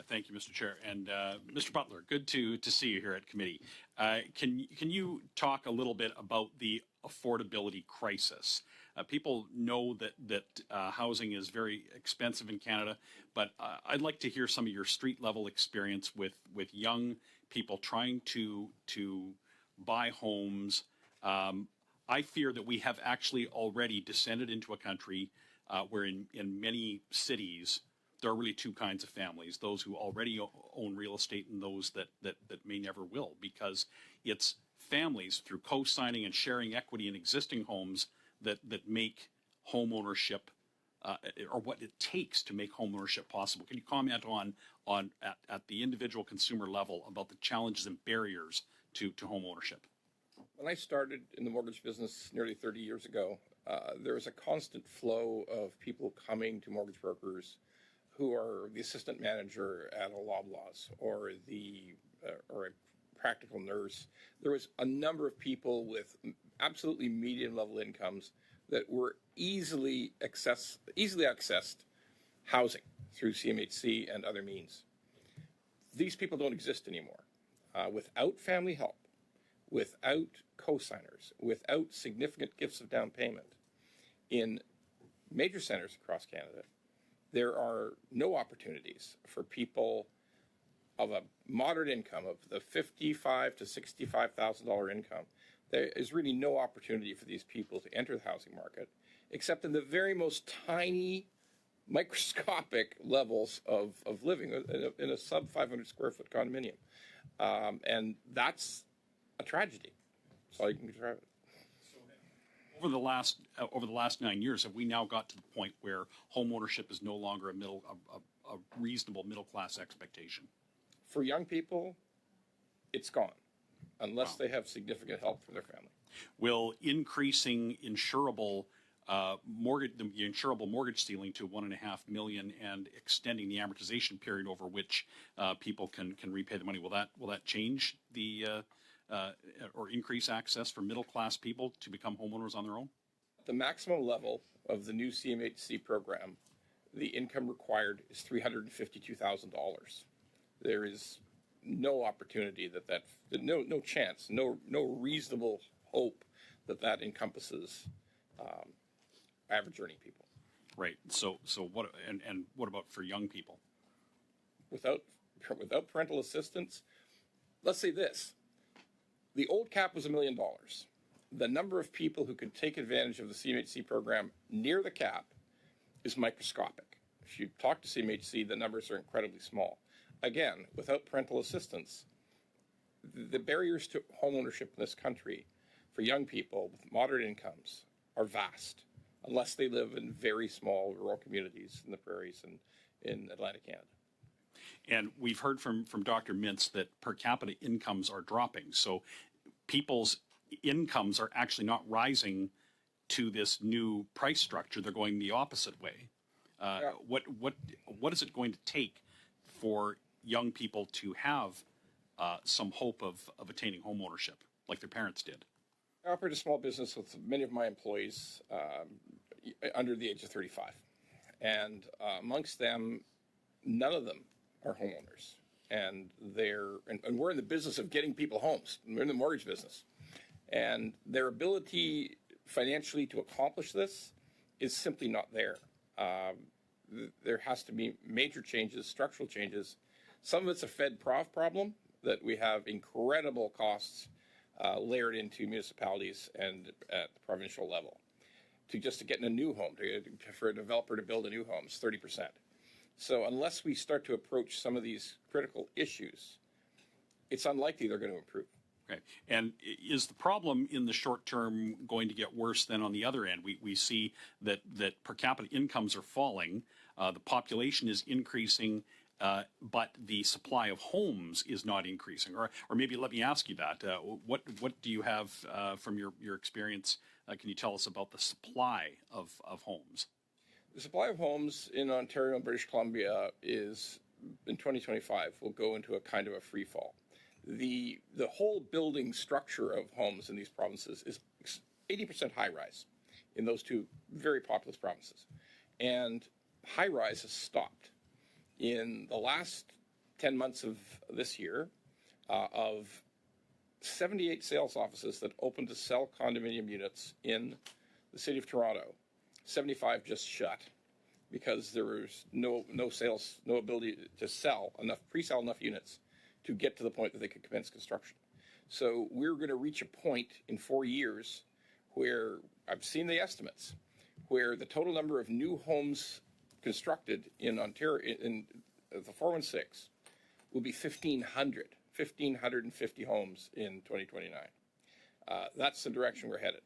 Thank you, Mr. Chair. And Mr. Butler, good to see you here at committee. Can you talk a little bit about the affordability crisis? People know that housing is very expensive in Canada, but I'd like to hear some of your street level experience with young people trying to buy homes. I fear that we have actually already descended into a country where in many cities there are really two kinds of families: those who already own real estate and those that may never will, because it's families through co-signing and sharing equity in existing homes that make home ownership or what it takes to make home ownership possible. Can you comment on at the individual consumer level about the challenges and barriers to home ownership? When I started in the mortgage business nearly 30 years ago, there was a constant flow of people coming to mortgage brokers who are the assistant manager at a Loblaws or a practical nurse. There was a number of people with absolutely medium level incomes that were easily accessed housing through CMHC and other means. These people don't exist anymore. Without family help, without co-signers, without significant gifts of down payment, in major centres across Canada, there are no opportunities for people of a moderate income, of the $55,000 to $65,000 income. There is really no opportunity for these people to enter the housing market, except in the very most tiny, microscopic levels of living in a sub 500 square foot condominium. And that's a tragedy. That's all you can describe it. Over the last 9 years, have we now got to the point where home ownership is no longer a reasonable middle class expectation? For young people, it's gone, unless they have significant help from their family. Will increasing insurable mortgage ceiling to $1.5 million and extending the amortization period over which people can repay the money, will that change the or increase access for middle class people to become homeowners on their own? The maximum level of the new CMHC program, the income required is $352,000. There is no opportunity no chance, no reasonable hope that encompasses average earning people. Right. So what? And what about for young people? Without parental assistance, let's say this: the old cap was $1 million. The number of people who could take advantage of the CMHC program near the cap is microscopic. If you talk to CMHC, the numbers are incredibly small. Again, without parental assistance, the barriers to homeownership in this country for young people with moderate incomes are vast, unless they live in very small rural communities in the prairies and in Atlantic Canada. And we've heard from Dr. Mintz that per capita incomes are dropping. So people's incomes are actually not rising to this new price structure. They're going the opposite way. What is it going to take for young people to have some hope of attaining home ownership like their parents did? I operate a small business with many of my employees under the age of 35. And amongst them, none of them are homeowners. And we're in the business of getting people homes. We're in the mortgage business. And their ability financially to accomplish this is simply not there. There has to be major changes, structural changes. Some of it's a Fed-Prov problem, that we have incredible costs layered into municipalities and at the provincial level. To get in a new home, for a developer to build a new home, is 30%. So unless we start to approach some of these critical issues, it's unlikely they're going to improve. Okay. And is the problem in the short term going to get worse than on the other end? We see that per capita incomes are falling, the population is increasing, but the supply of homes is not increasing. Or maybe let me ask you that. What do you have from your experience? Can you tell us about the supply of homes? The supply of homes in Ontario and British Columbia is, in 2025, will go into a kind of a free fall. The whole building structure of homes in these provinces is 80% high-rise in those two very populous provinces. And high-rise has stopped. In the last 10 months of this year, of 78 sales offices that opened to sell condominium units in the city of Toronto, 75 just shut because there was no sales, no ability to sell enough, pre-sell enough units to get to the point that they could commence construction. So we're going to reach a point in 4 years where I've seen the estimates, where the total number of new homes constructed in Ontario, in the 416, will be 1,550 homes in 2029. That's the direction we're headed.